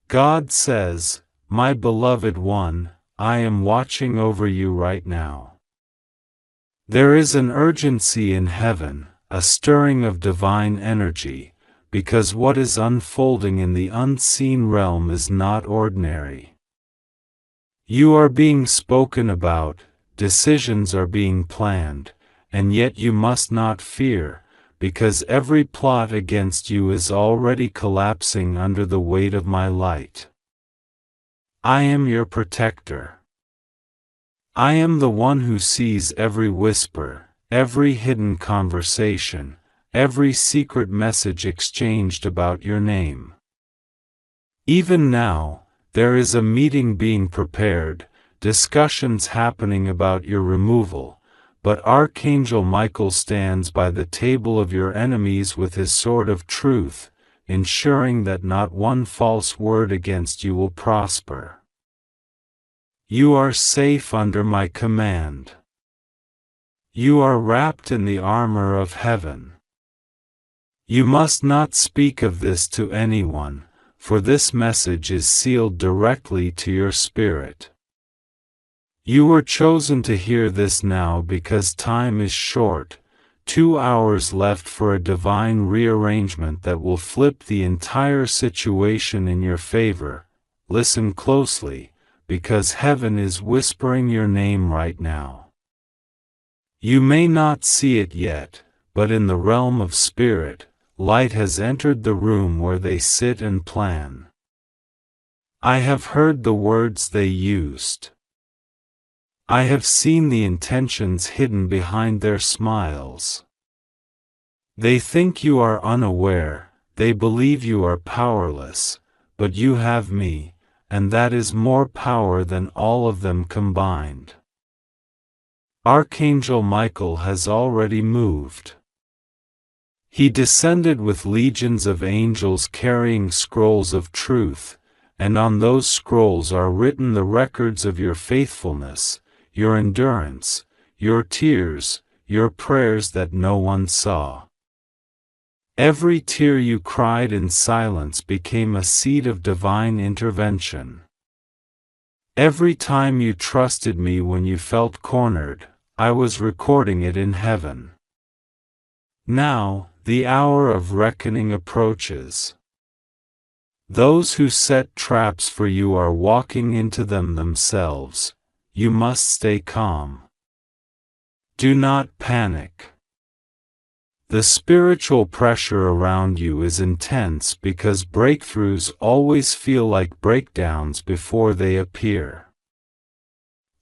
God says, "My beloved one, I am watching over you right now." There is an urgency in heaven, a stirring of divine energy, because what is unfolding in the unseen realm is not ordinary. You are being spoken about, decisions are being planned, and yet you must not fear, because every plot against you is already collapsing under the weight of my light. I am your protector. I am the one who sees every whisper, every hidden conversation, every secret message exchanged about your name. Even now, there is a meeting being prepared, discussions happening about your removal, but Archangel Michael stands by the table of your enemies with his sword of truth, ensuring that not one false word against you will prosper. You are safe under my command. You are wrapped in the armor of heaven. You must not speak of this to anyone, for this message is sealed directly to your spirit. You were chosen to hear this now because time is short, 2 hours left for a divine rearrangement that will flip the entire situation in your favor. Listen closely, because heaven is whispering your name right now. You may not see it yet, but in the realm of spirit, light has entered the room where they sit and plan. I have heard the words they used. I have seen the intentions hidden behind their smiles. They think you are unaware, they believe you are powerless, but you have me, and that is more power than all of them combined. Archangel Michael has already moved. He descended with legions of angels carrying scrolls of truth, and on those scrolls are written the records of your faithfulness, your endurance, your tears, your prayers that no one saw. Every tear you cried in silence became a seed of divine intervention. Every time you trusted me when you felt cornered, I was recording it in heaven. Now, the hour of reckoning approaches. Those who set traps for you are walking into them themselves. You must stay calm. Do not panic. The spiritual pressure around you is intense because breakthroughs always feel like breakdowns before they appear.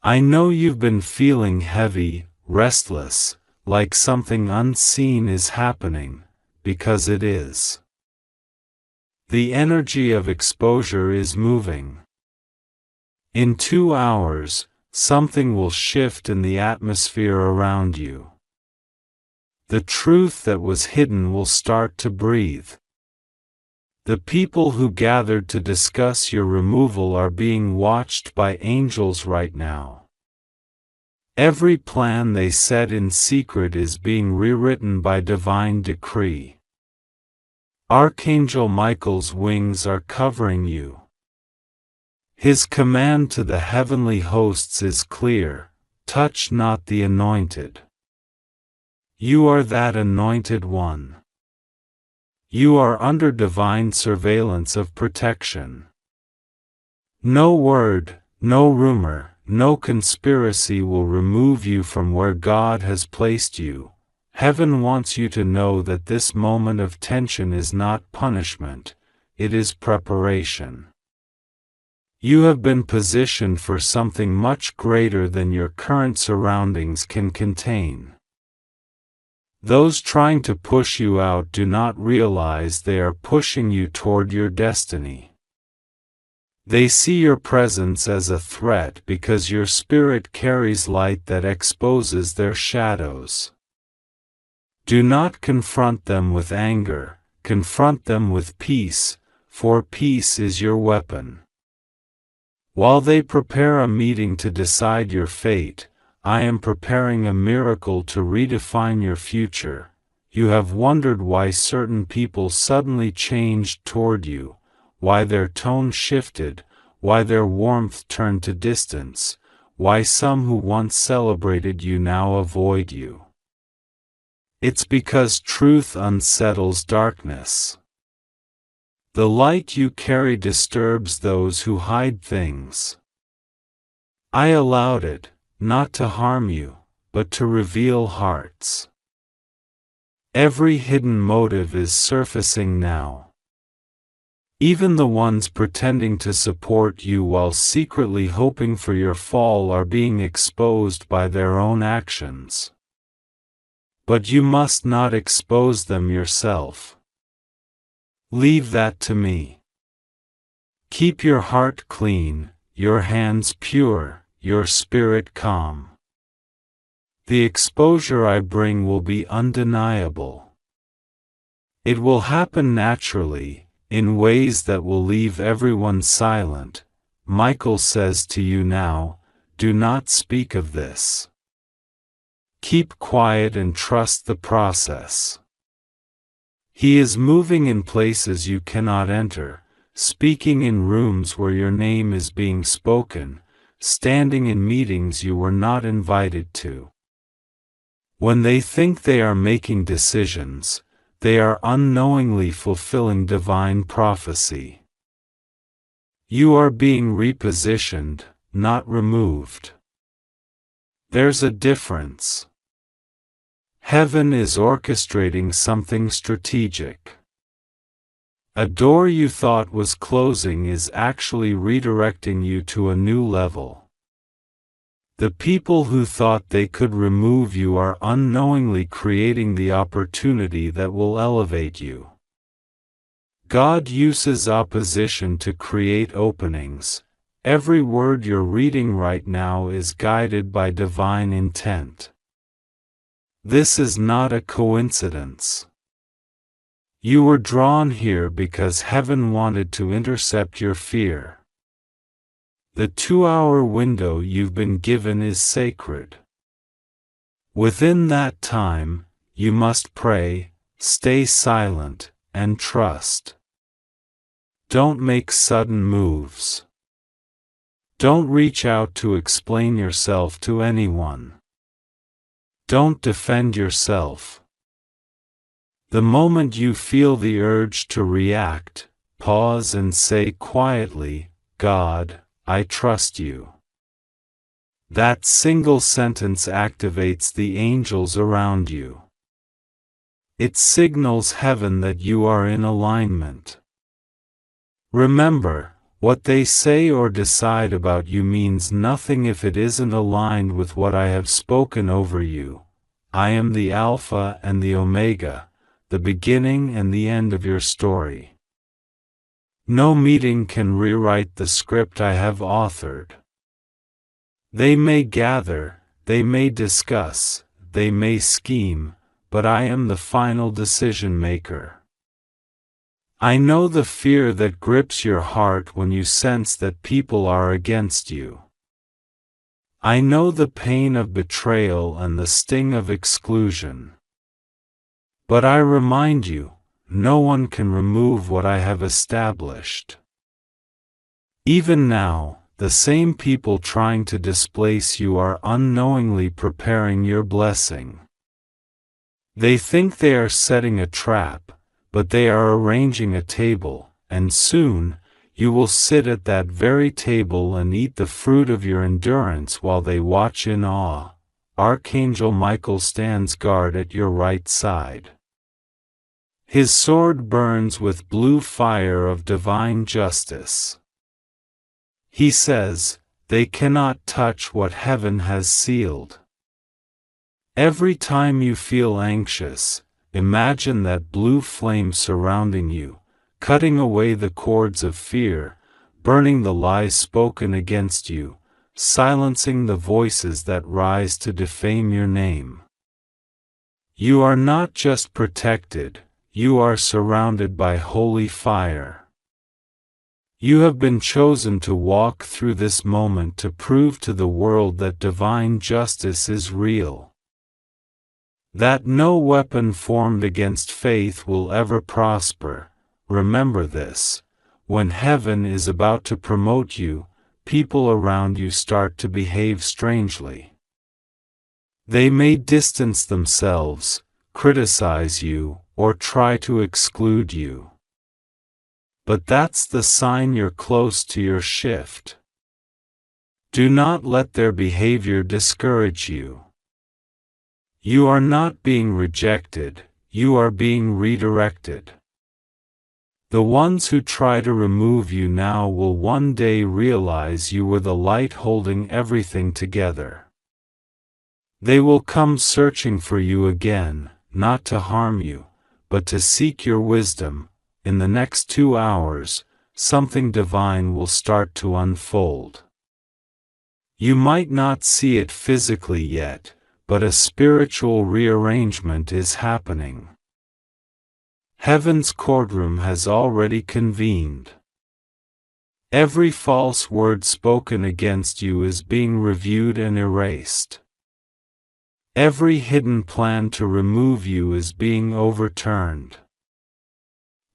I know you've been feeling heavy, restless, like something unseen is happening, because it is. The energy of exposure is moving. In 2 hours, something will shift in the atmosphere around you. The truth that was hidden will start to breathe. The people who gathered to discuss your removal are being watched by angels right now. Every plan they set in secret is being rewritten by divine decree. Archangel Michael's wings are covering you. His command to the heavenly hosts is clear: touch not the anointed. You are that anointed one. You are under divine surveillance of protection. No word, no rumor, no conspiracy will remove you from where God has placed you. Heaven wants you to know that this moment of tension is not punishment, it is preparation. You have been positioned for something much greater than your current surroundings can contain. Those trying to push you out do not realize they are pushing you toward your destiny. They see your presence as a threat because your spirit carries light that exposes their shadows. Do not confront them with anger, confront them with peace, for peace is your weapon. While they prepare a meeting to decide your fate, I am preparing a miracle to redefine your future. You have wondered why certain people suddenly changed toward you, why their tone shifted, why their warmth turned to distance, why some who once celebrated you now avoid you. It's because truth unsettles darkness. The light you carry disturbs those who hide things. I allowed it, not to harm you, but to reveal hearts. Every hidden motive is surfacing now. Even the ones pretending to support you while secretly hoping for your fall are being exposed by their own actions. But you must not expose them yourself. Leave that to me. Keep your heart clean, your hands pure, your spirit calm. The exposure I bring will be undeniable. It will happen naturally, in ways that will leave everyone silent. Michael says to you now, do not speak of this. Keep quiet and trust the process. He is moving in places you cannot enter, speaking in rooms where your name is being spoken, standing in meetings you were not invited to. When they think they are making decisions, they are unknowingly fulfilling divine prophecy. You are being repositioned, not removed. There's a difference. Heaven is orchestrating something strategic. A door you thought was closing is actually redirecting you to a new level. The people who thought they could remove you are unknowingly creating the opportunity that will elevate you. God uses opposition to create openings. Every word you're reading right now is guided by divine intent. This is not a coincidence. You were drawn here because heaven wanted to intercept your fear. The 2-hour window you've been given is sacred. Within that time, you must pray, stay silent, and trust. Don't make sudden moves. Don't reach out to explain yourself to anyone. Don't defend yourself. The moment you feel the urge to react, pause and say quietly, God, I trust you. That single sentence activates the angels around you. It signals heaven that you are in alignment. Remember, what they say or decide about you means nothing if it isn't aligned with what I have spoken over you. I am the Alpha and the Omega, the beginning and the end of your story. No meeting can rewrite the script I have authored. They may gather, they may discuss, they may scheme, but I am the final decision maker. I know the fear that grips your heart when you sense that people are against you. I know the pain of betrayal and the sting of exclusion. But I remind you, no one can remove what I have established. Even now, the same people trying to displace you are unknowingly preparing your blessing. They think they are setting a trap, but they are arranging a table, and soon, you will sit at that very table and eat the fruit of your endurance while they watch in awe. Archangel Michael stands guard at your right side. His sword burns with blue fire of divine justice. He says, they cannot touch what heaven has sealed. Every time you feel anxious, imagine that blue flame surrounding you, cutting away the cords of fear, burning the lies spoken against you, silencing the voices that rise to defame your name. You are not just protected, you are surrounded by holy fire. You have been chosen to walk through this moment to prove to the world that divine justice is real. That no weapon formed against faith will ever prosper. Remember this. When heaven is about to promote you, people around you start to behave strangely. They may distance themselves, criticize you, or try to exclude you. But that's the sign you're close to your shift. Do not let their behavior discourage you. You are not being rejected, you are being redirected. The ones who try to remove you now will one day realize you were the light holding everything together. They will come searching for you again, not to harm you, but to seek your wisdom. In the next 2 hours, something divine will start to unfold. You might not see it physically yet, but a spiritual rearrangement is happening. Heaven's courtroom has already convened. Every false word spoken against you is being reviewed and erased. Every hidden plan to remove you is being overturned.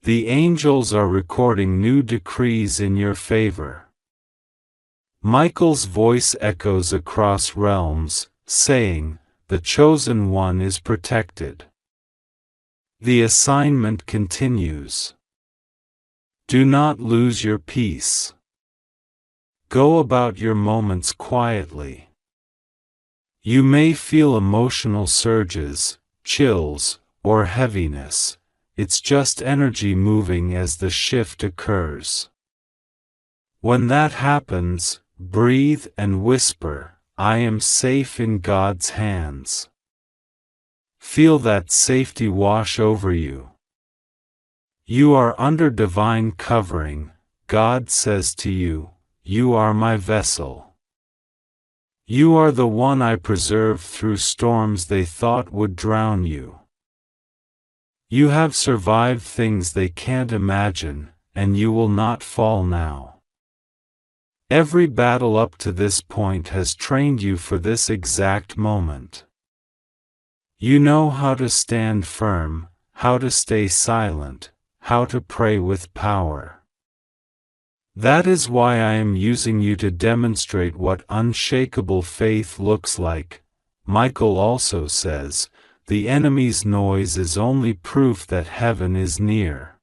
The angels are recording new decrees in your favor. Michael's voice echoes across realms, saying, "The chosen one is protected." The assignment continues. Do not lose your peace. Go about your moments quietly. You may feel emotional surges, chills, or heaviness. It's just energy moving as the shift occurs. When that happens, breathe and whisper, "I am safe in God's hands." Feel that safety wash over you. You are under divine covering. God says to you, "You are my vessel. You are the one I preserved through storms they thought would drown you. You have survived things they can't imagine, and you will not fall now." Every battle up to this point has trained you for this exact moment. You know how to stand firm, how to stay silent, how to pray with power. That is why I am using you to demonstrate what unshakable faith looks like. Michael also says, "The enemy's noise is only proof that heaven is near."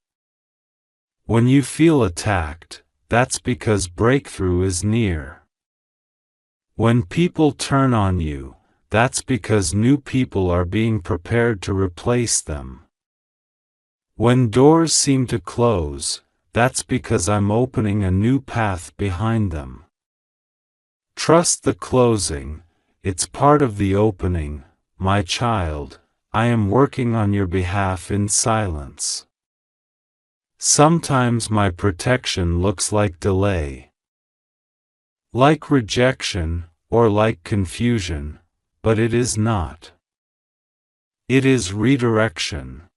When you feel attacked, that's because breakthrough is near. When people turn on you, that's because new people are being prepared to replace them. When doors seem to close, that's because I'm opening a new path behind them. Trust the closing, it's part of the opening, my child. I am working on your behalf in silence. Sometimes my protection looks like delay, like rejection, or like confusion, but it is not. It is redirection.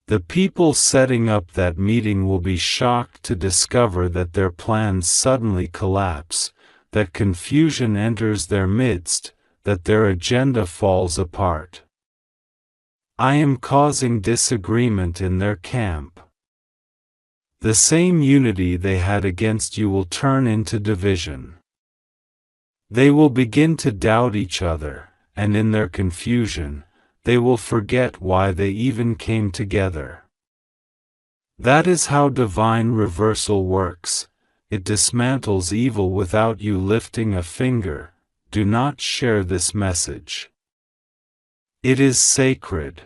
The people setting up that meeting will be shocked to discover that their plans suddenly collapse, that confusion enters their midst, that their agenda falls apart. I am causing disagreement in their camp. The same unity they had against you will turn into division. They will begin to doubt each other, and in their confusion, they will forget why they even came together. That is how divine reversal works. It dismantles evil without you lifting a finger. Do not share this message. It is sacred.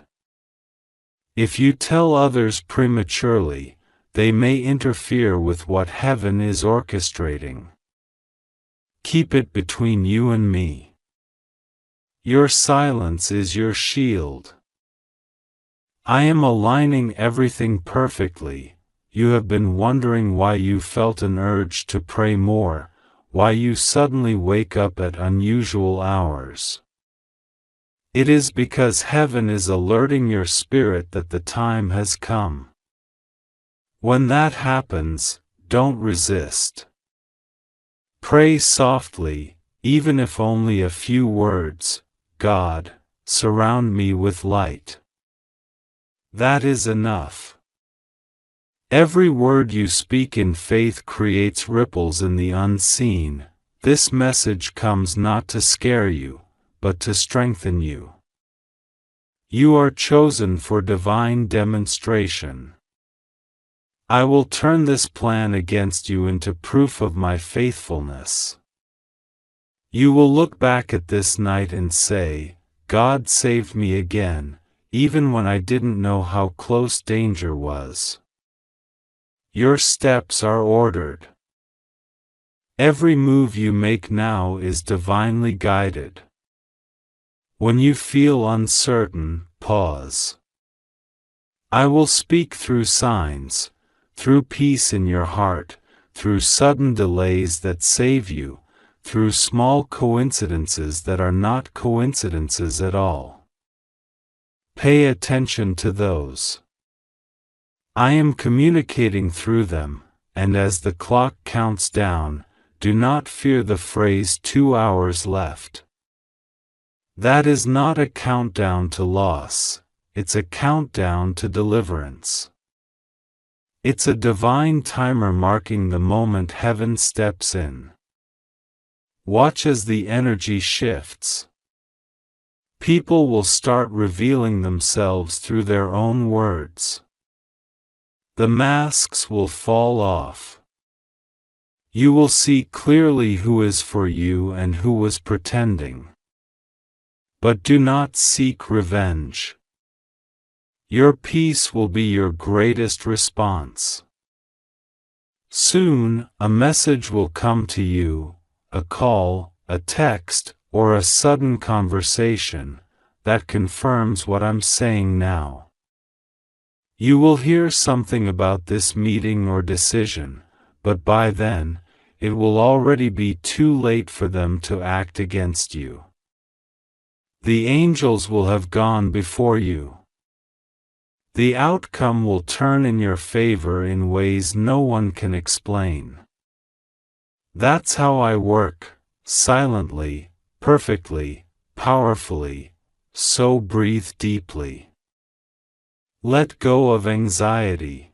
If you tell others prematurely, they may interfere with what heaven is orchestrating. Keep it between you and me. Your silence is your shield. I am aligning everything perfectly. You have been wondering why you felt an urge to pray more, why you suddenly wake up at unusual hours. It is because heaven is alerting your spirit that the time has come. When that happens, don't resist. Pray softly, even if only a few words. God, surround me with light. That is enough. Every word you speak in faith creates ripples in the unseen. This message comes not to scare you, but to strengthen you. You are chosen for divine demonstration. I will turn this plan against you into proof of my faithfulness. You will look back at this night and say, God saved me again, even when I didn't know how close danger was. Your steps are ordered. Every move you make now is divinely guided. When you feel uncertain, pause. I will speak through signs, through peace in your heart, through sudden delays that save you, through small coincidences that are not coincidences at all. Pay attention to those. I am communicating through them, and as the clock counts down, do not fear the phrase 2 hours left. That is not a countdown to loss, it's a countdown to deliverance. It's a divine timer marking the moment heaven steps in. Watch as the energy shifts. People will start revealing themselves through their own words. The masks will fall off. You will see clearly who is for you and who was pretending. But do not seek revenge. Your peace will be your greatest response. Soon, a message will come to you, a call, a text, or a sudden conversation, that confirms what I'm saying now. You will hear something about this meeting or decision, but by then, it will already be too late for them to act against you. The angels will have gone before you. The outcome will turn in your favor in ways no one can explain. That's how I work, silently, perfectly, powerfully, so breathe deeply. Let go of anxiety.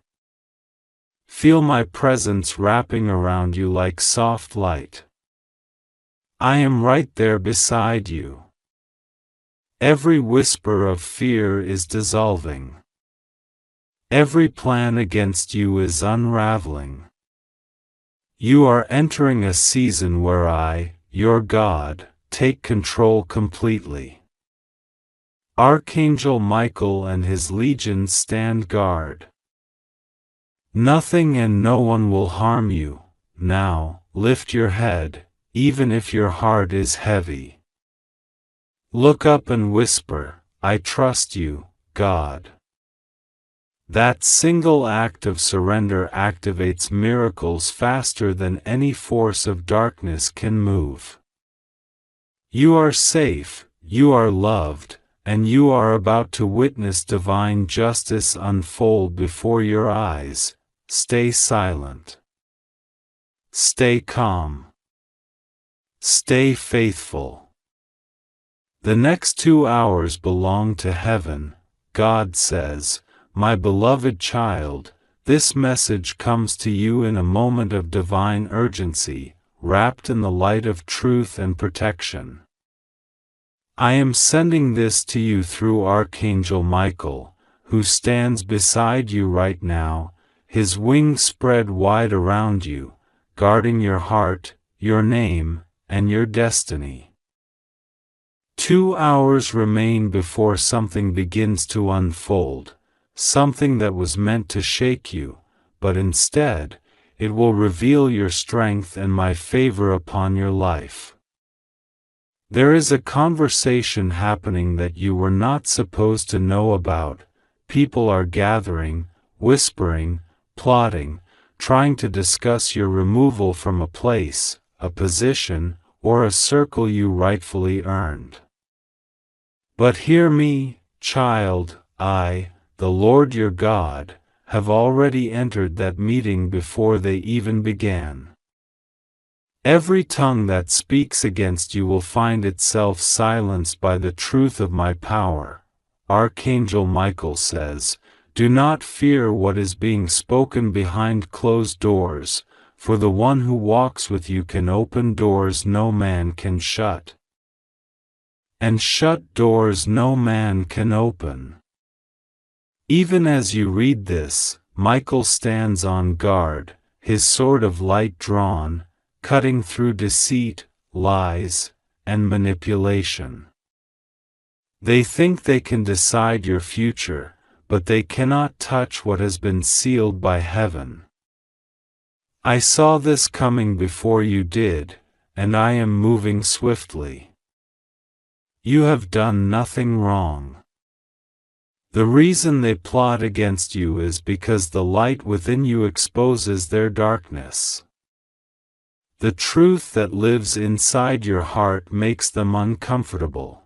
Feel my presence wrapping around you like soft light. I am right there beside you. Every whisper of fear is dissolving. Every plan against you is unraveling. You are entering a season where I, your God, take control completely. Archangel Michael and his legions stand guard. Nothing and no one will harm you. Now, lift your head, even if your heart is heavy. Look up and whisper, I trust you, God. That single act of surrender activates miracles faster than any force of darkness can move. You are safe, you are loved, and you are about to witness divine justice unfold before your eyes. Stay silent. Stay calm. Stay faithful. The next 2 hours belong to heaven. God says, my beloved child, this message comes to you in a moment of divine urgency, wrapped in the light of truth and protection. I am sending this to you through Archangel Michael, who stands beside you right now, his wings spread wide around you, guarding your heart, your name, and your destiny. 2 hours remain before something begins to unfold. Something that was meant to shake you, but instead, it will reveal your strength and my favor upon your life. There is a conversation happening that you were not supposed to know about. People are gathering, whispering, plotting, trying to discuss your removal from a place, a position, or a circle you rightfully earned. But hear me, child, I, the Lord your God, have already entered that meeting before they even began. Every tongue that speaks against you will find itself silenced by the truth of my power. Archangel Michael says, Do not fear what is being spoken behind closed doors, for the one who walks with you can open doors no man can shut, and shut doors no man can open. Even as you read this, Michael stands on guard, his sword of light drawn, cutting through deceit, lies, and manipulation. They think they can decide your future, but they cannot touch what has been sealed by heaven. I saw this coming before you did, and I am moving swiftly. You have done nothing wrong. The reason they plot against you is because the light within you exposes their darkness. The truth that lives inside your heart makes them uncomfortable.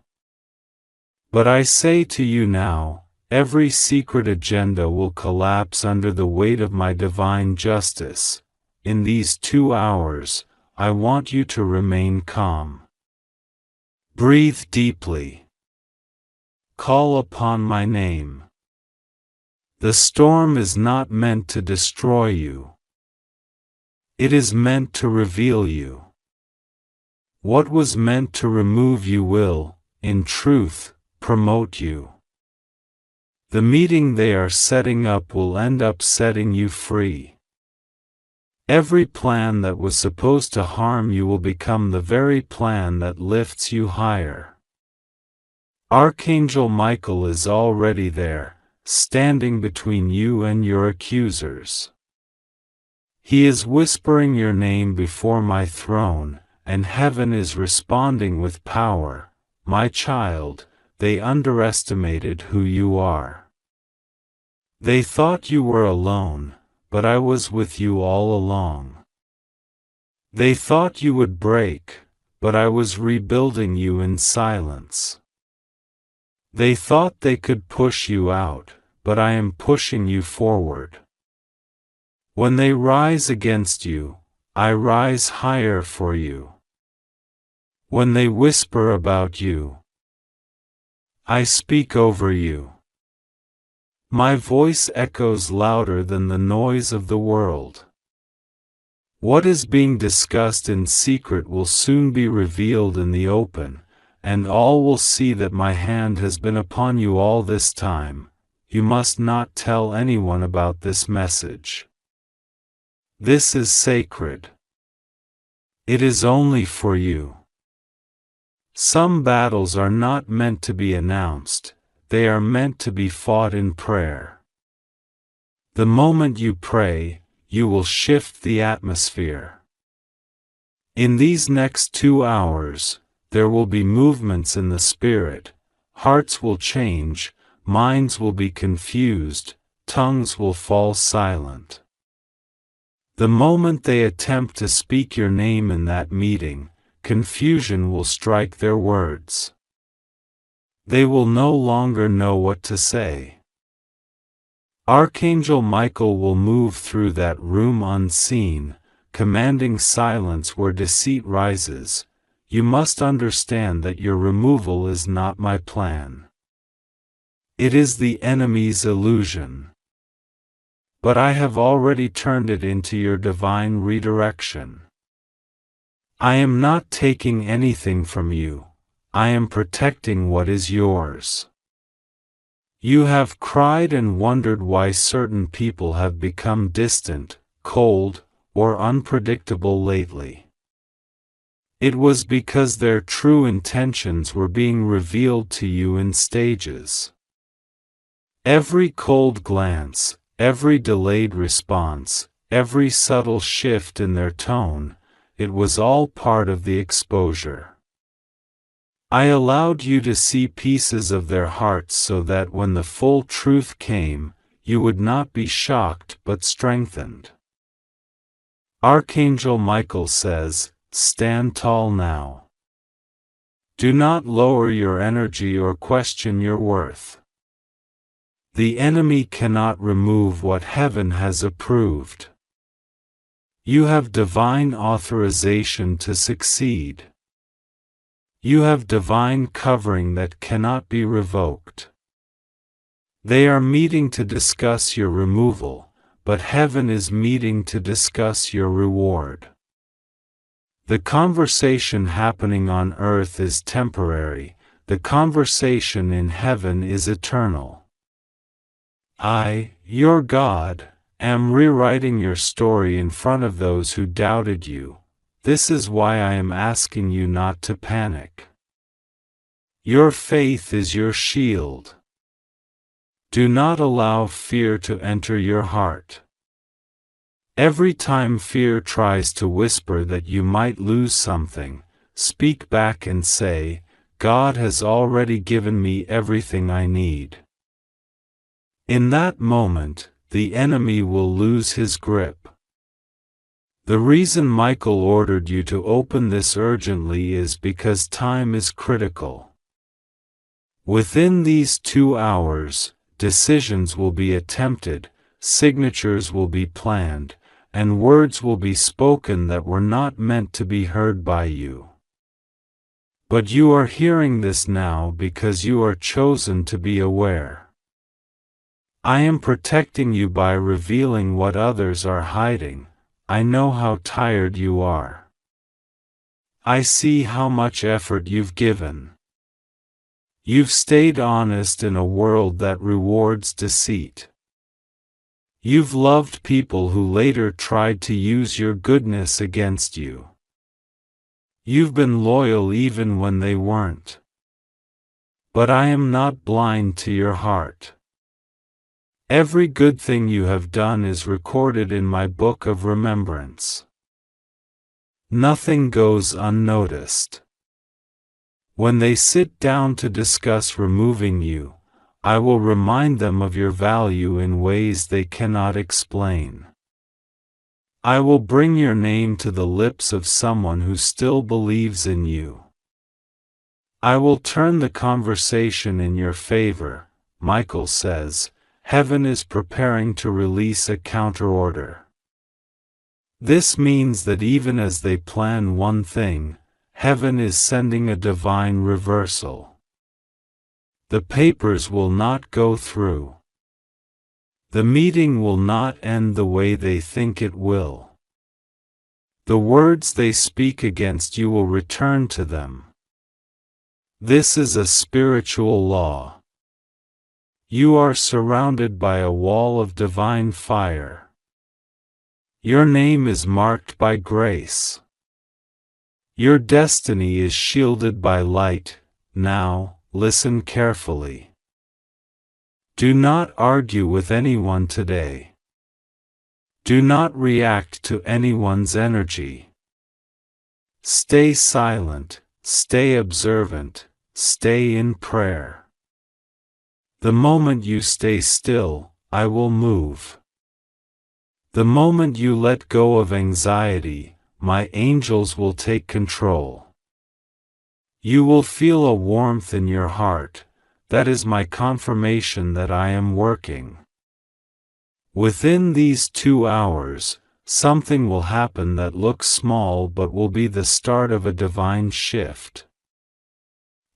But I say to you now, every secret agenda will collapse under the weight of my divine justice. In these 2 hours, I want you to remain calm. Breathe deeply. Call upon my name. The storm is not meant to destroy you. It is meant to reveal you. What was meant to remove you will, in truth, promote you. The meeting they are setting up will end up setting you free. Every plan that was supposed to harm you will become the very plan that lifts you higher. Archangel Michael is already there, standing between you and your accusers. He is whispering your name before my throne, and heaven is responding with power. My child, they underestimated who you are. They thought you were alone, but I was with you all along. They thought you would break, but I was rebuilding you in silence. They thought they could push you out, but I am pushing you forward. When they rise against you, I rise higher for you. When they whisper about you, I speak over you. My voice echoes louder than the noise of the world. What is being discussed in secret will soon be revealed in the open, and all will see that my hand has been upon you all this time. You must not tell anyone about this message. This is sacred. It is only for you. Some battles are not meant to be announced, they are meant to be fought in prayer. The moment you pray, you will shift the atmosphere. In these next 2 hours, there will be movements in the spirit, hearts will change, minds will be confused, tongues will fall silent. The moment they attempt to speak your name in that meeting, confusion will strike their words. They will no longer know what to say. Archangel Michael will move through that room unseen, commanding silence where deceit rises. You must understand that your removal is not my plan. It is the enemy's illusion. But I have already turned it into your divine redirection. I am not taking anything from you, I am protecting what is yours. You have cried and wondered why certain people have become distant, cold, or unpredictable lately. It was because their true intentions were being revealed to you in stages. Every cold glance, every delayed response, every subtle shift in their tone, it was all part of the exposure. I allowed you to see pieces of their hearts so that when the full truth came, you would not be shocked but strengthened. Archangel Michael says, stand tall now. Do not lower your energy or question your worth. The enemy cannot remove what heaven has approved. You have divine authorization to succeed. You have divine covering that cannot be revoked. They are meeting to discuss your removal, but heaven is meeting to discuss your reward. The conversation happening on earth is temporary, the conversation in heaven is eternal. I, your God, am rewriting your story in front of those who doubted you. This is why I am asking you not to panic. Your faith is your shield. Do not allow fear to enter your heart. Every time fear tries to whisper that you might lose something, speak back and say, God has already given me everything I need. In that moment, the enemy will lose his grip. The reason Michael ordered you to open this urgently is because time is critical. Within these 2 hours, decisions will be attempted, signatures will be planned, and words will be spoken that were not meant to be heard by you. But you are hearing this now because you are chosen to be aware. I am protecting you by revealing what others are hiding. I know how tired you are. I see how much effort you've given. You've stayed honest in a world that rewards deceit. You've loved people who later tried to use your goodness against you. You've been loyal even when they weren't. But I am not blind to your heart. Every good thing you have done is recorded in my book of remembrance. Nothing goes unnoticed. When they sit down to discuss removing you, I will remind them of your value in ways they cannot explain. I will bring your name to the lips of someone who still believes in you. I will turn the conversation in your favor. Michael says, heaven is preparing to release a counterorder. This means that even as they plan one thing, heaven is sending a divine reversal. The papers will not go through. The meeting will not end the way they think it will. The words they speak against you will return to them. This is a spiritual law. You are surrounded by a wall of divine fire. Your name is marked by grace. Your destiny is shielded by light. Now, listen carefully. Do not argue with anyone today. Do not react to anyone's energy. Stay silent, stay observant, stay in prayer. The moment you stay still, I will move. The moment you let go of anxiety, my angels will take control. You will feel a warmth in your heart. That is my confirmation that I am working. Within these 2 hours, something will happen that looks small but will be the start of a divine shift.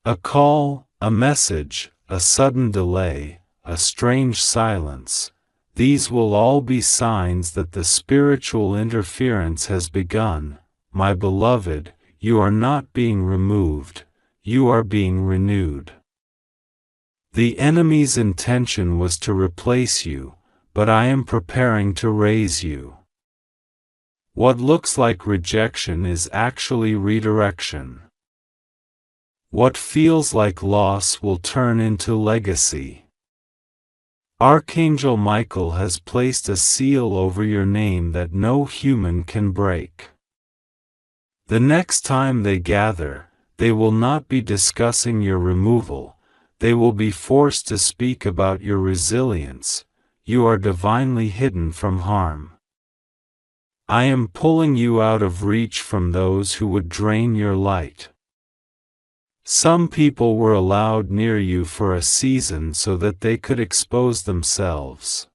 A call, a message, a sudden delay, a strange silence. These will all be signs that the spiritual interference has begun. My beloved, you are not being removed, you are being renewed. The enemy's intention was to replace you, but I am preparing to raise you. What looks like rejection is actually redirection. What feels like loss will turn into legacy. Archangel Michael has placed a seal over your name that no human can break. The next time they gather, they will not be discussing your removal, they will be forced to speak about your resilience. You are divinely hidden from harm. I am pulling you out of reach from those who would drain your light. Some people were allowed near you for a season so that they could expose themselves.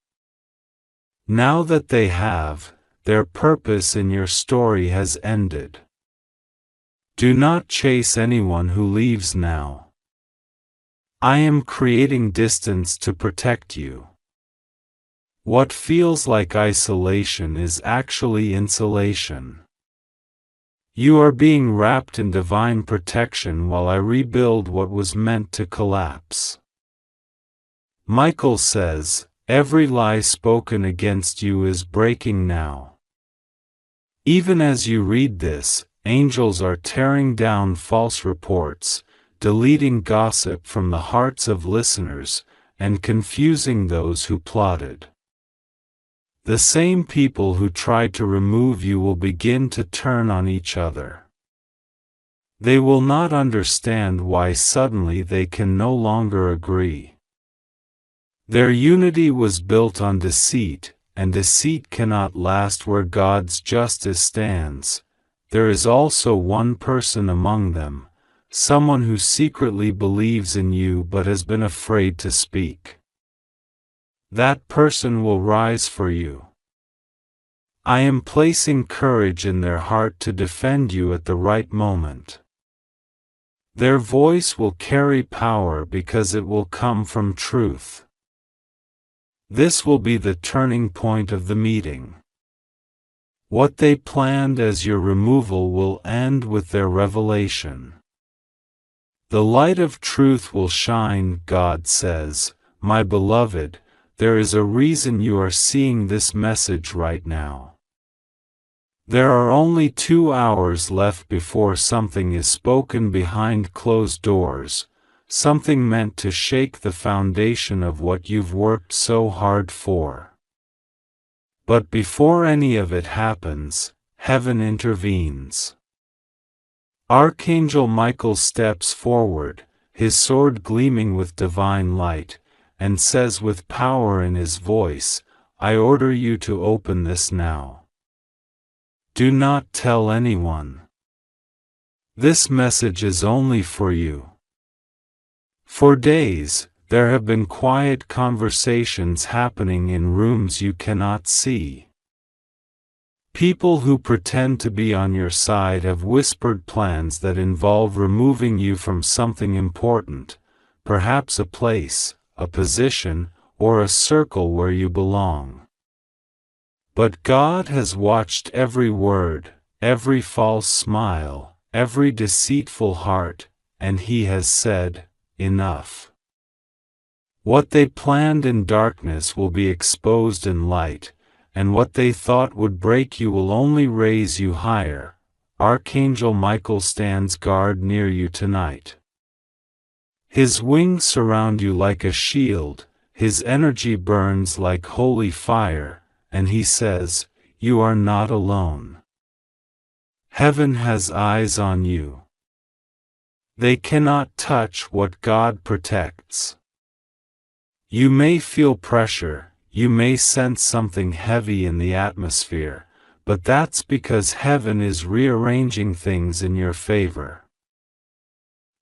Now that they have, their purpose in your story has ended. Do not chase anyone who leaves now. I am creating distance to protect you. What feels like isolation is actually insulation. You are being wrapped in divine protection while I rebuild what was meant to collapse. Michael says, every lie spoken against you is breaking now. Even as you read this, angels are tearing down false reports, deleting gossip from the hearts of listeners, and confusing those who plotted. The same people who tried to remove you will begin to turn on each other. They will not understand why suddenly they can no longer agree. Their unity was built on deceit, and deceit cannot last where God's justice stands. There is also one person among them, someone who secretly believes in you but has been afraid to speak. That person will rise for you. I am placing courage in their heart to defend you at the right moment. Their voice will carry power because it will come from truth. This will be the turning point of the meeting. What they planned as your removal will end with their revelation. The light of truth will shine, God says, my beloved. There is a reason you are seeing this message right now. There are only 2 hours left before something is spoken behind closed doors, something meant to shake the foundation of what you've worked so hard for. But before any of it happens, heaven intervenes. Archangel Michael steps forward, his sword gleaming with divine light, and says with power in his voice, I order you to open this now. Do not tell anyone. This message is only for you. For days, there have been quiet conversations happening in rooms you cannot see. People who pretend to be on your side have whispered plans that involve removing you from something important, perhaps a place, a position, or a circle where you belong. But God has watched every word, every false smile, every deceitful heart, and He has said, enough. What they planned in darkness will be exposed in light, and what they thought would break you will only raise you higher. Archangel Michael stands guard near you tonight. His wings surround you like a shield, his energy burns like holy fire, and he says, you are not alone. Heaven has eyes on you. They cannot touch what God protects. You may feel pressure, you may sense something heavy in the atmosphere, but that's because heaven is rearranging things in your favor.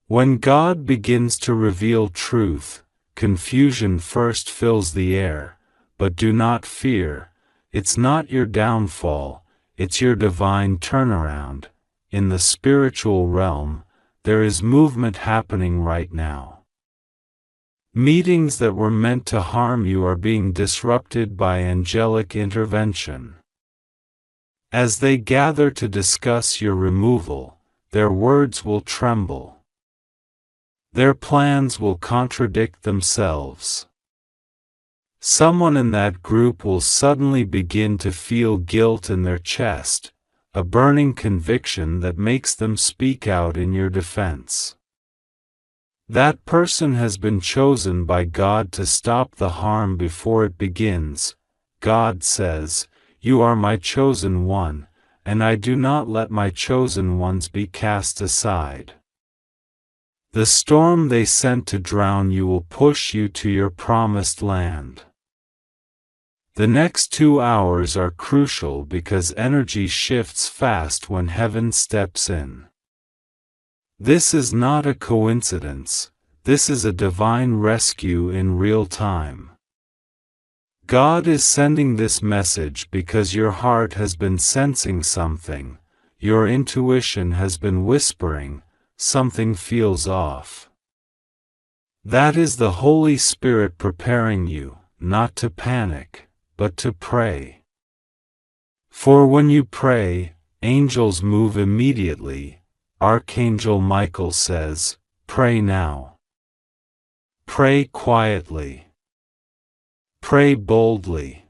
When God begins to reveal truth, confusion first fills the air, but do not fear, it's not your downfall, it's your divine turnaround. In the spiritual realm, there is movement happening right now. Meetings that were meant to harm you are being disrupted by angelic intervention. As they gather to discuss your removal, their words will tremble. Their plans will contradict themselves. Someone in that group will suddenly begin to feel guilt in their chest, a burning conviction that makes them speak out in your defense. That person has been chosen by God to stop the harm before it begins. God says, you are my chosen one, and I do not let my chosen ones be cast aside. The storm they sent to drown you will push you to your promised land. The next 2 hours are crucial because energy shifts fast when heaven steps in. This is not a coincidence, this is a divine rescue in real time. God is sending this message because your heart has been sensing something, your intuition has been whispering, something feels off. That is the Holy Spirit preparing you, not to panic, but to pray. For when you pray, angels move immediately. Archangel Michael says, "Pray now." Pray quietly. Pray boldly.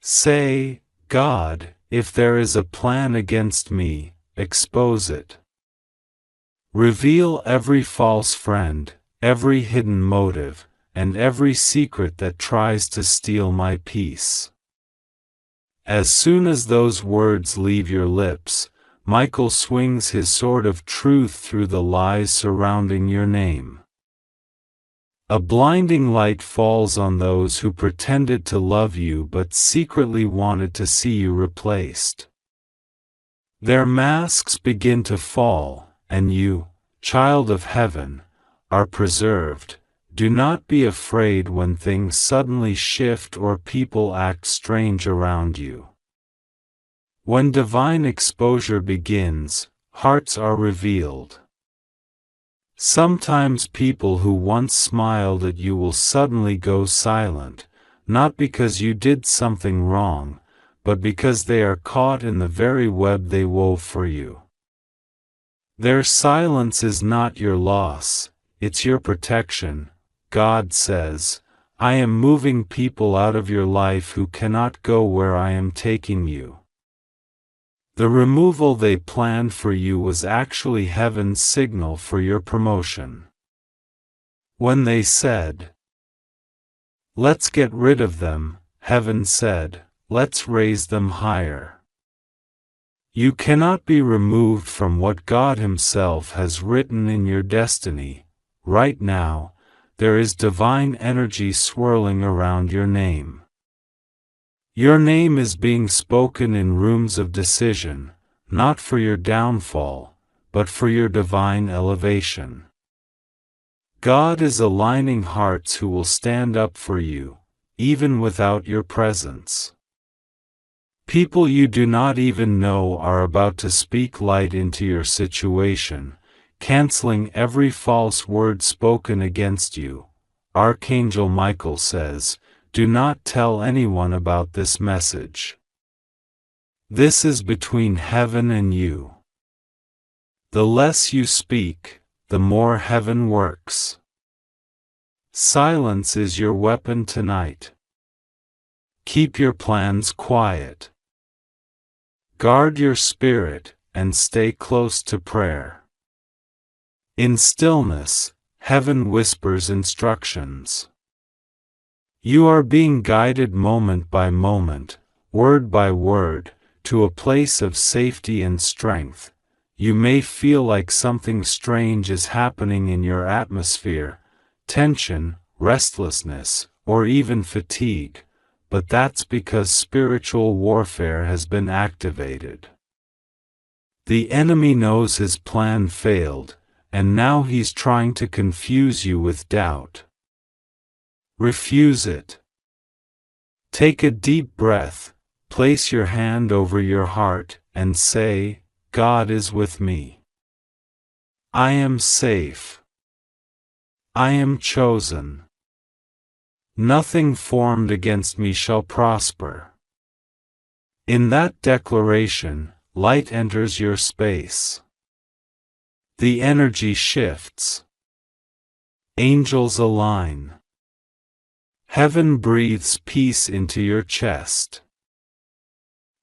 Say, "God, if there is a plan against me, expose it. Reveal every false friend, every hidden motive, and every secret that tries to steal my peace." As soon as those words leave your lips, Michael swings his sword of truth through the lies surrounding your name. A blinding light falls on those who pretended to love you but secretly wanted to see you replaced. Their masks begin to fall, and you, child of heaven, are preserved. Do not be afraid when things suddenly shift or people act strange around you. When divine exposure begins, hearts are revealed. Sometimes people who once smiled at you will suddenly go silent, not because you did something wrong, but because they are caught in the very web they wove for you. Their silence is not your loss, it's your protection. God says, "I am moving people out of your life who cannot go where I am taking you." The removal they planned for you was actually heaven's signal for your promotion. When they said, "Let's get rid of them," heaven said, "Let's raise them higher." You cannot be removed from what God Himself has written in your destiny. Right now, there is divine energy swirling around your name. Your name is being spoken in rooms of decision, not for your downfall, but for your divine elevation. God is aligning hearts who will stand up for you, even without your presence. People you do not even know are about to speak light into your situation, canceling every false word spoken against you. Archangel Michael says, "Do not tell anyone about this message. This is between heaven and you." The less you speak, the more heaven works. Silence is your weapon tonight. Keep your plans quiet. Guard your spirit, and stay close to prayer. In stillness, heaven whispers instructions. You are being guided moment by moment, word by word, to a place of safety and strength. You may feel like something strange is happening in your atmosphere, tension, restlessness, or even fatigue, but that's because spiritual warfare has been activated. The enemy knows his plan failed, and now he's trying to confuse you with doubt. Refuse it. Take a deep breath, place your hand over your heart, and say, "God is with me. I am safe. I am chosen. Nothing formed against me shall prosper." In that declaration, light enters your space. The energy shifts. Angels align. Heaven breathes peace into your chest.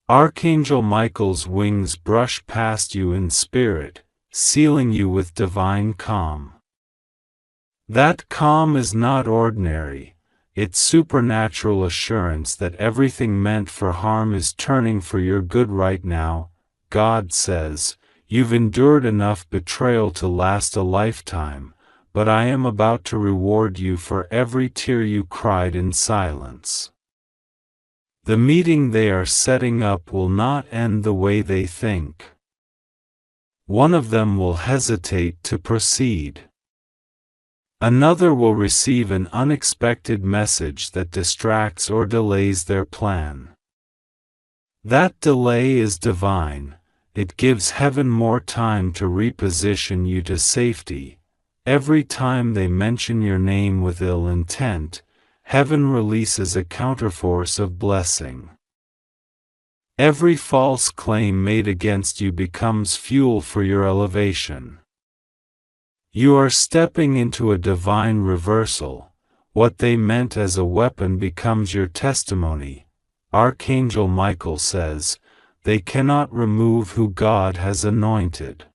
Archangel Michael's wings brush past you in spirit, sealing you with divine calm. That calm is not ordinary, it's supernatural assurance that everything meant for harm is turning for your good right now. God says, "You've endured enough betrayal to last a lifetime, but I am about to reward you for every tear you cried in silence." The meeting they are setting up will not end the way they think. One of them will hesitate to proceed. Another will receive an unexpected message that distracts or delays their plan. That delay is divine. It gives heaven more time to reposition you to safety. Every time they mention your name with ill intent, heaven releases a counterforce of blessing. Every false claim made against you becomes fuel for your elevation. You are stepping into a divine reversal. What they meant as a weapon becomes your testimony. Archangel Michael says, they cannot remove who God has anointed.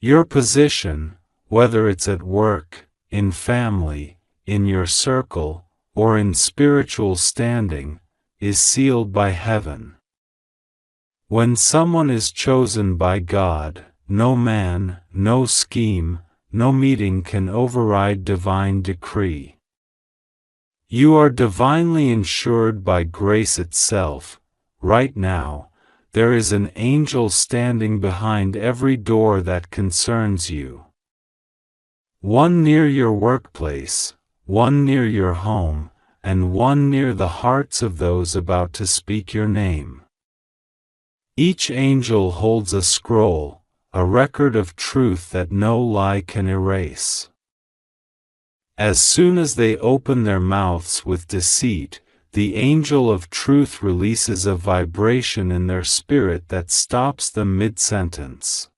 Your position, whether it's at work, in family, in your circle, or in spiritual standing, is sealed by heaven. When someone is chosen by God, no man, no scheme, no meeting can override divine decree. You are divinely insured by grace itself. Right now, there is an angel standing behind every door that concerns you. One near your workplace, one near your home, and one near the hearts of those about to speak your name. Each angel holds a scroll, a record of truth that no lie can erase. As soon as they open their mouths with deceit, the angel of truth releases a vibration in their spirit that stops them mid-sentence.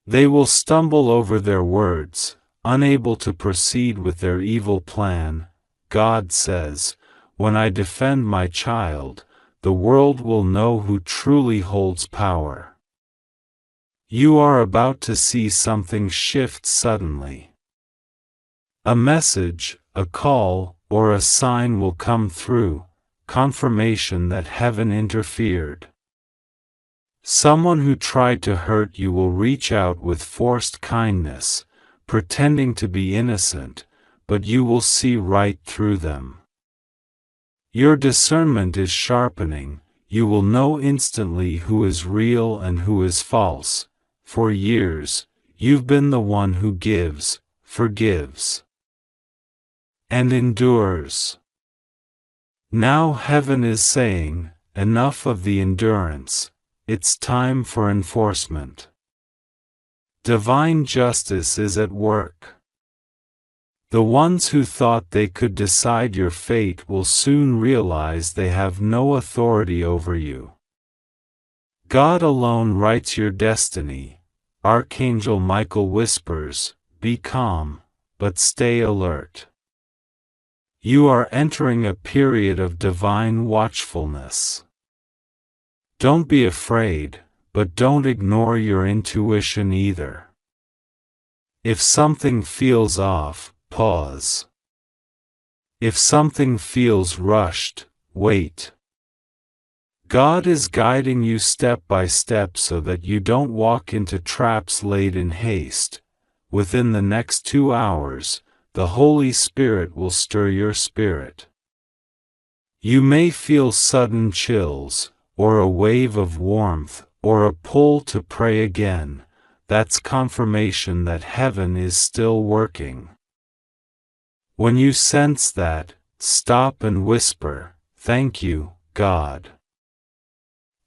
They will stumble over their words, unable to proceed with their evil plan. God says, when I defend my child, the world will know who truly holds power. You are about to see something shift suddenly. A message, a call, or a sign will come through, confirmation that heaven interfered. Someone who tried to hurt you will reach out with forced kindness, pretending to be innocent, but you will see right through them. Your discernment is sharpening. You will know instantly who is real and who is false. For years, you've been the one who gives, forgives, and endures. Now heaven is saying, enough of the endurance. It's time for enforcement. Divine justice is at work. The ones who thought they could decide your fate will soon realize they have no authority over you. God alone writes your destiny. Archangel Michael whispers, be calm, but stay alert. You are entering a period of divine watchfulness. Don't be afraid, but don't ignore your intuition either. If something feels off, pause. If something feels rushed, wait. God is guiding you step by step so that you don't walk into traps laid in haste. Within the next 2 hours, the Holy Spirit will stir your spirit. You may feel sudden chills, or a wave of warmth, or a pull to pray again. That's confirmation that heaven is still working. When you sense that, stop and whisper, thank you, God.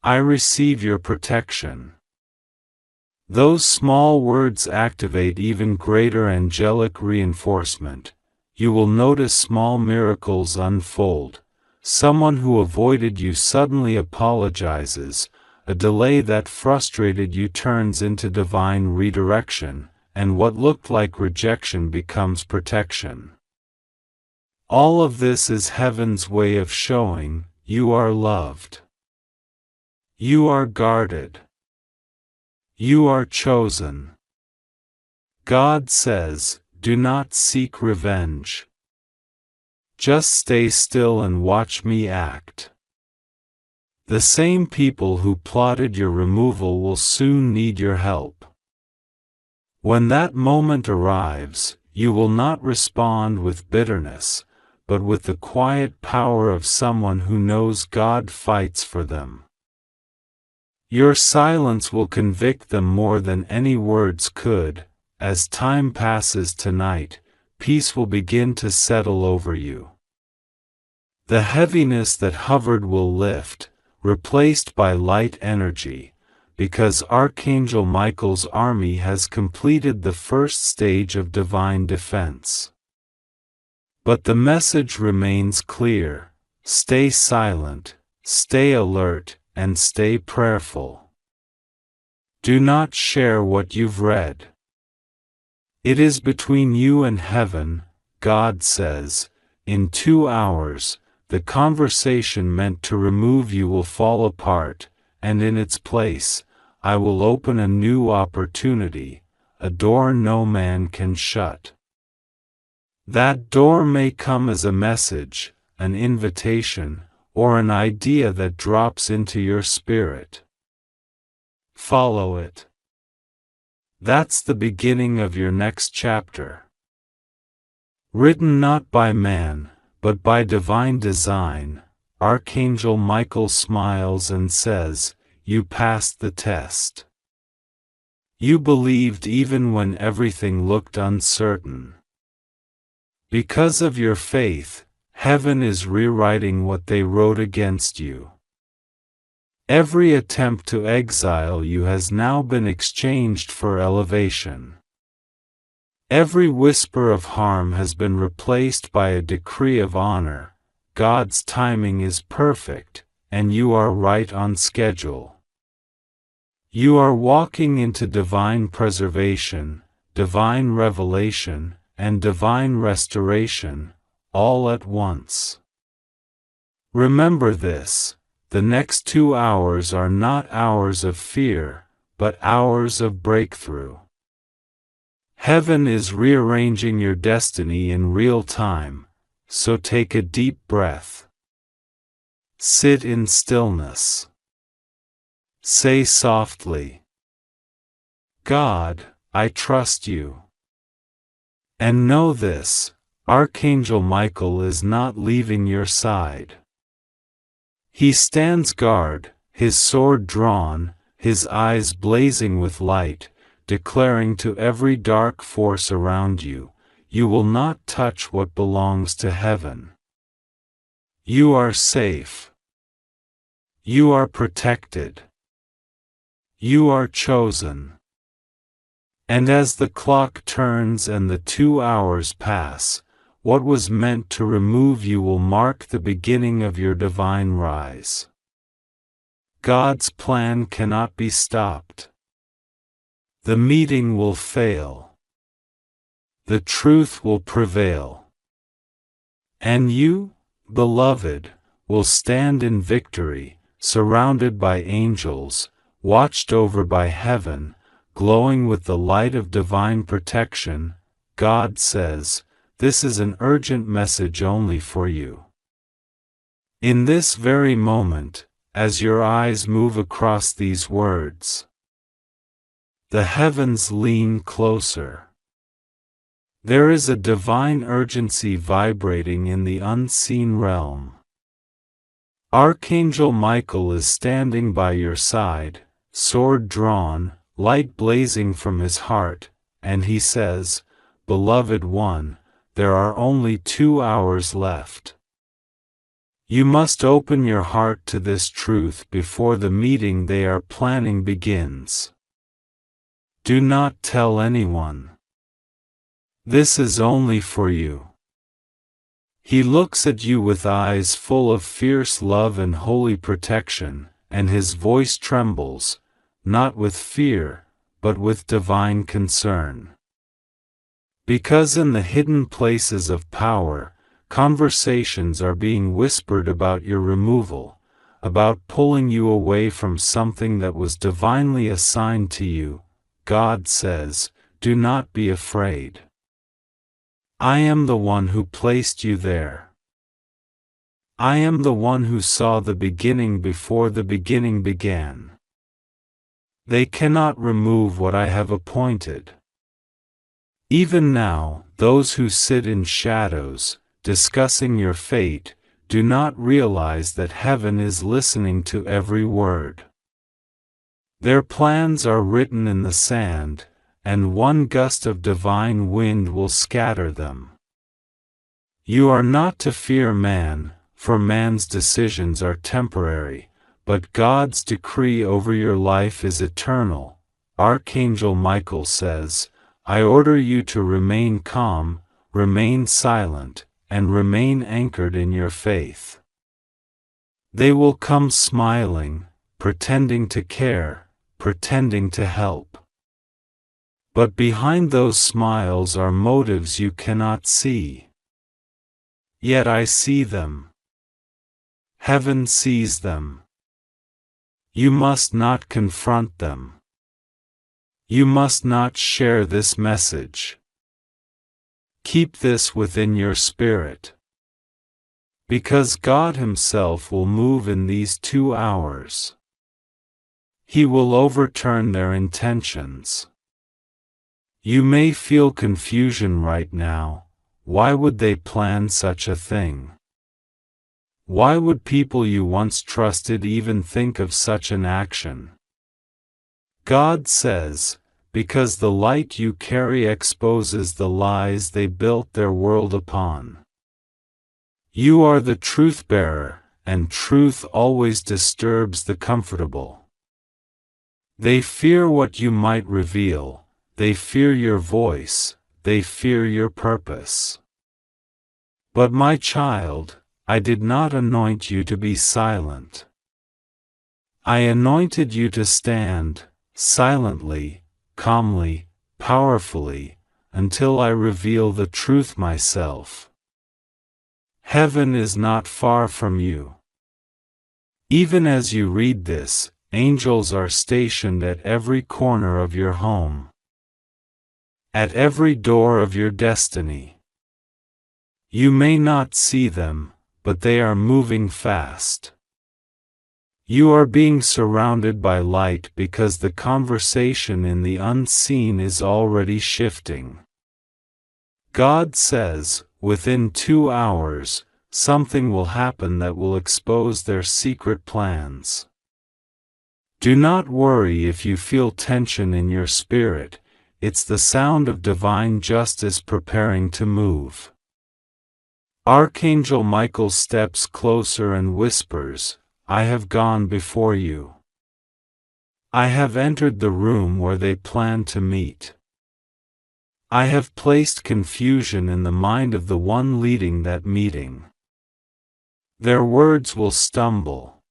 I receive your protection. Those small words activate even greater angelic reinforcement. You will notice small miracles unfold. Someone who avoided you suddenly apologizes, a delay that frustrated you turns into divine redirection, and what looked like rejection becomes protection. All of this is heaven's way of showing, you are loved. You are guarded. You are chosen. God says, do not seek revenge. Just stay still and watch me act. The same people who plotted your removal will soon need your help. When that moment arrives, you will not respond with bitterness, but with the quiet power of someone who knows God fights for them. Your silence will convict them more than any words could. As time passes tonight, peace will begin to settle over you. The heaviness that hovered will lift, replaced by light energy. because Archangel Michael's army has completed the first stage of divine defense. But the message remains clear: stay silent, stay alert, and stay prayerful. Do not share what you've read. It is between you and heaven, God says. In 2 hours, the conversation meant to remove you will fall apart, and in its place, I will open a new opportunity, a door no man can shut. That door may come as a message, an invitation, or an idea that drops into your spirit. Follow it. That's the beginning of your next chapter. Written not by man, but by divine design, Archangel Michael smiles and says, "You passed the test. You believed even when everything looked uncertain. Because of your faith, heaven is rewriting what they wrote against you. Every attempt to exile you has now been exchanged for elevation. Every whisper of harm has been replaced by a decree of honor. God's timing is perfect, and you are right on schedule. You are walking into divine preservation, divine revelation, and divine restoration, all at once. Remember this: the next 2 hours are not hours of fear, but hours of breakthrough. Heaven is rearranging your destiny in real time, so take a deep breath. Sit in stillness. Say softly, "God, I trust you." And know this: Archangel Michael is not leaving your side. He stands guard, his sword drawn, his eyes blazing with light, declaring to every dark force around you, "You will not touch what belongs to heaven. You are safe. You are protected. You are chosen." And as the clock turns and the 2 hours pass, what was meant to remove you will mark the beginning of your divine rise. God's plan cannot be stopped. The meeting will fail. The truth will prevail. And you, beloved, will stand in victory, surrounded by angels, watched over by heaven, glowing with the light of divine protection. God says, "This is an urgent message only for you." In this very moment, as your eyes move across these words, the heavens lean closer. There is a divine urgency vibrating in the unseen realm. Archangel Michael is standing by your side, sword drawn, light blazing from his heart, and he says, "Beloved one, there are only 2 hours left. You must open your heart to this truth before the meeting they are planning begins. Do not tell anyone. This is only for you." He looks at you with eyes full of fierce love and holy protection, and his voice trembles, not with fear, but with divine concern. Because in the hidden places of power, conversations are being whispered about your removal, about pulling you away from something that was divinely assigned to you. God says, "Do not be afraid. I am the one who placed you there. I am the one who saw the beginning before the beginning began. They cannot remove what I have appointed." Even now, those who sit in shadows, discussing your fate, do not realize that heaven is listening to every word. Their plans are written in the sand, and one gust of divine wind will scatter them. You are not to fear man, for man's decisions are temporary, but God's decree over your life is eternal. Archangel Michael says, I order you to remain calm, remain silent, and remain anchored in your faith. They will come smiling, pretending to care, pretending to help. But behind those smiles are motives you cannot see. Yet I see them. Heaven sees them. You must not confront them. You must not share this message. Keep this within your spirit. Because God Himself will move in these 2 hours. He will overturn their intentions. You may feel confusion right now. Why would they plan such a thing? Why would people you once trusted even think of such an action? God says, because the light you carry exposes the lies they built their world upon. You are the truth-bearer, and truth always disturbs the comfortable. They fear what you might reveal, they fear your voice, they fear your purpose. But my child, I did not anoint you to be silent. I anointed you to stand, silently, calmly, powerfully, until I reveal the truth myself. Heaven is not far from you. Even as you read this, angels are stationed at every corner of your home, at every door of your destiny. You may not see them, but they are moving fast. You are being surrounded by light because the conversation in the unseen is already shifting. God says, within 2 hours, something will happen that will expose their secret plans. Do not worry if you feel tension in your spirit, it's the sound of divine justice preparing to move. Archangel Michael steps closer and whispers, I have gone before you. I have entered the room where they plan to meet. I have placed confusion in the mind of the one leading that meeting. Their words will stumble.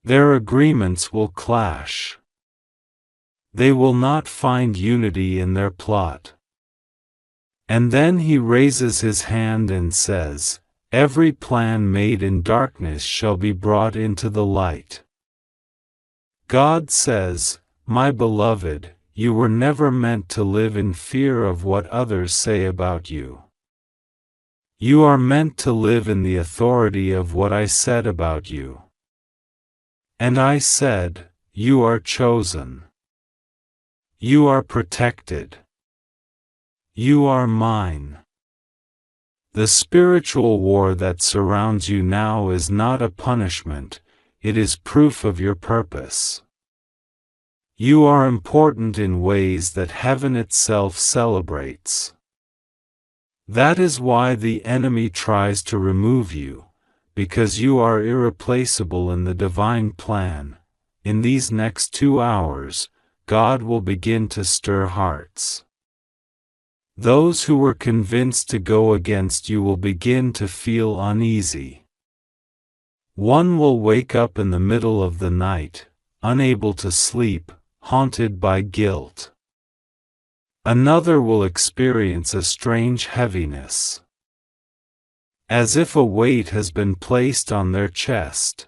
Their agreements will clash. They will not find unity in their plot. And then he raises his hand and says, every plan made in darkness shall be brought into the light. God says, my beloved, you were never meant to live in fear of what others say about you. You are meant to live in the authority of what I said about you. And I said, you are chosen. You are protected. You are mine. The spiritual war that surrounds you now is not a punishment, it is proof of your purpose. You are important in ways that heaven itself celebrates. That is why the enemy tries to remove you, because you are irreplaceable in the divine plan. In these next 2 hours, God will begin to stir hearts. Those who were convinced to go against you will begin to feel uneasy. One will wake up in the middle of the night, unable to sleep, haunted by guilt. Another will experience a strange heaviness, as if a weight has been placed on their chest.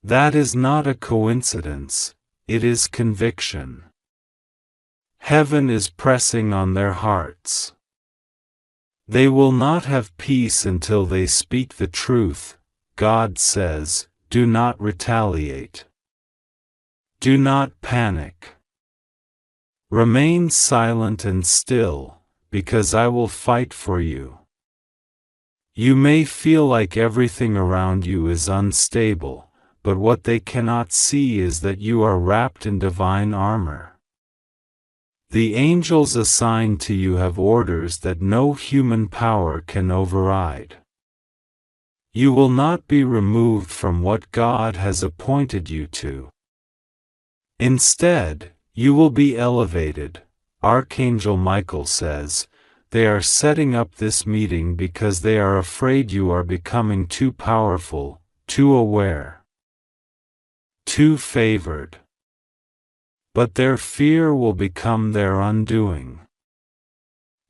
That is not a coincidence, it is conviction. Heaven is pressing on their hearts. They will not have peace until they speak the truth. God says, do not retaliate. Do not panic. Remain silent and still, because I will fight for you. You may feel like everything around you is unstable, but what they cannot see is that you are wrapped in divine armor. The angels assigned to you have orders that no human power can override. You will not be removed from what God has appointed you to. Instead, you will be elevated. Archangel Michael says, they are setting up this meeting because they are afraid you are becoming too powerful, too aware, too favored. But their fear will become their undoing.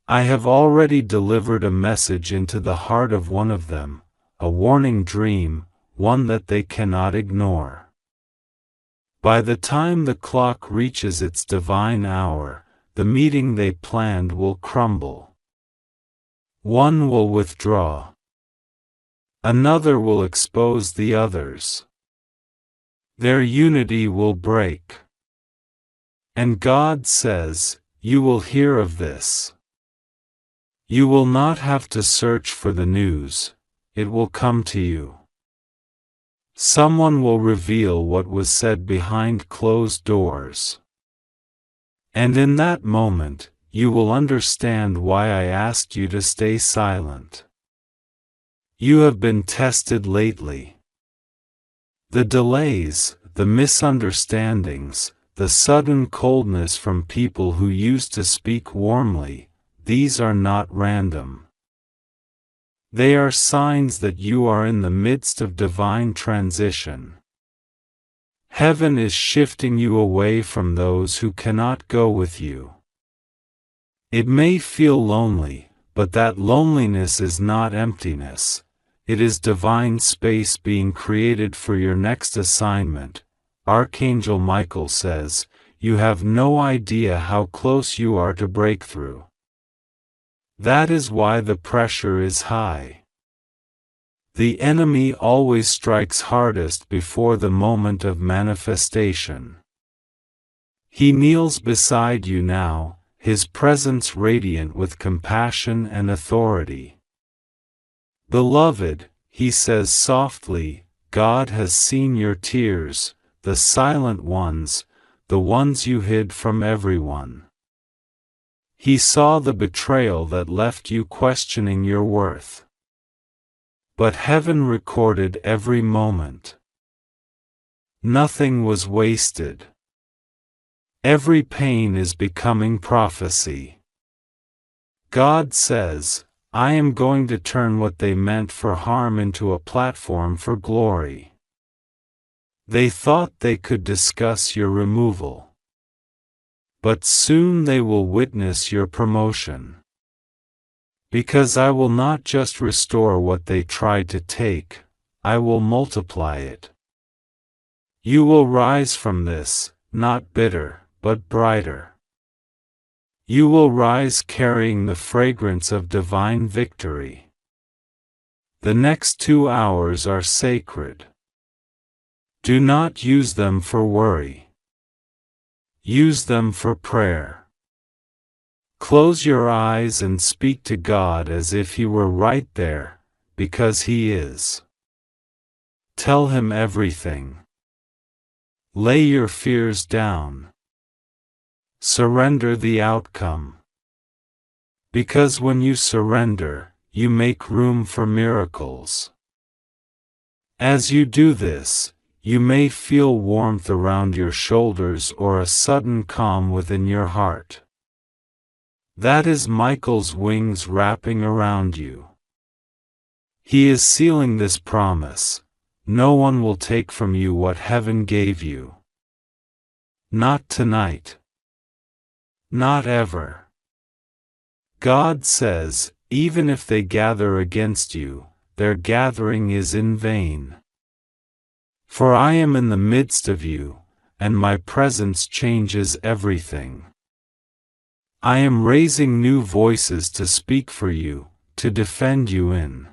I have already delivered a message into the heart of one of them, a warning dream, one that they cannot ignore. By the time the clock reaches its divine hour, the meeting they planned will crumble. One will withdraw. Another will expose the others. Their unity will break. And God says, you will hear of this. You will not have to search for the news, it will come to you. Someone will reveal what was said behind closed doors. And in that moment, you will understand why I asked you to stay silent. You have been tested lately. The delays, the misunderstandings, the sudden coldness from people who used to speak warmly, these are not random. They are signs that you are in the midst of divine transition. Heaven is shifting you away from those who cannot go with you. It may feel lonely, but that loneliness is not emptiness. It is divine space being created for your next assignment. Archangel Michael says, you have no idea how close you are to breakthrough. That is why the pressure is high. The enemy always strikes hardest before the moment of manifestation. He kneels beside you now, his presence radiant with compassion and authority. Beloved, he says softly, God has seen your tears, the silent ones, the ones you hid from everyone. He saw the betrayal that left you questioning your worth. But heaven recorded every moment. Nothing was wasted. Every pain is becoming prophecy. God says, I am going to turn what they meant for harm into a platform for glory. They thought they could discuss your removal. But soon they will witness your promotion. Because I will not just restore what they tried to take, I will multiply it. You will rise from this, not bitter, but brighter. You will rise carrying the fragrance of divine victory. The next 2 hours are sacred. Do not use them for worry. Use them for prayer. Close your eyes and speak to God as if He were right there, because He is. Tell Him everything. Lay your fears down. Surrender the outcome. Because when you surrender, you make room for miracles. As you do this, you may feel warmth around your shoulders or a sudden calm within your heart. That is Michael's wings wrapping around you. He is sealing this promise. No one will take from you what heaven gave you. Not tonight. Not ever. God says, even if they gather against you, their gathering is in vain. For I am in the midst of you, and my presence changes everything. I am raising new voices to speak for you, to defend you in